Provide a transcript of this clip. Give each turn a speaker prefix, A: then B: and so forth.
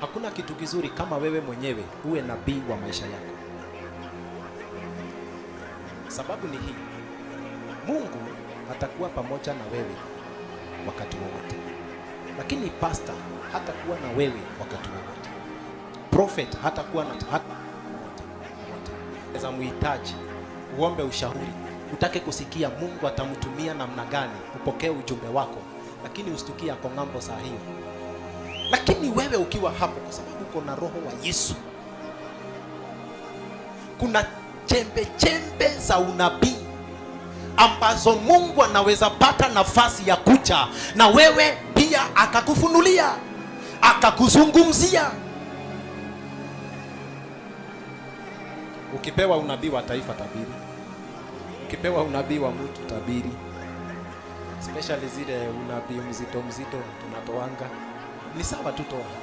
A: Hakuna kitu kizuri kama wewe mwenyewe uwe nabii wa maisha yako. Sababu ni hii, Mungu atakuwa pamoja na wewe wakati wowote, lakini pastor hatakuwa na wewe wakati wowote. Prophet hatakuwa na wote. Za muhitaji uombe ushauri, utake kusikia Mungu atamtumia namna gani, upokee ujumbe wako, lakini ustukie ako ng'ambo saa hiyo. Lakini wewe ukiwa hapo, kwa sababu uko na roho wa Yesu, kuna chembe za unabii ambazo Mungu anaweza pata nafasi ya kucha na wewe pia akakufunulia, akakuzungumzia. Ukipewa unabii wa taifa, tabiri. Ukipewa unabii wa mtu, tabiri. Especially zile unabii mzito tunatoanga, ni sawa tu toa.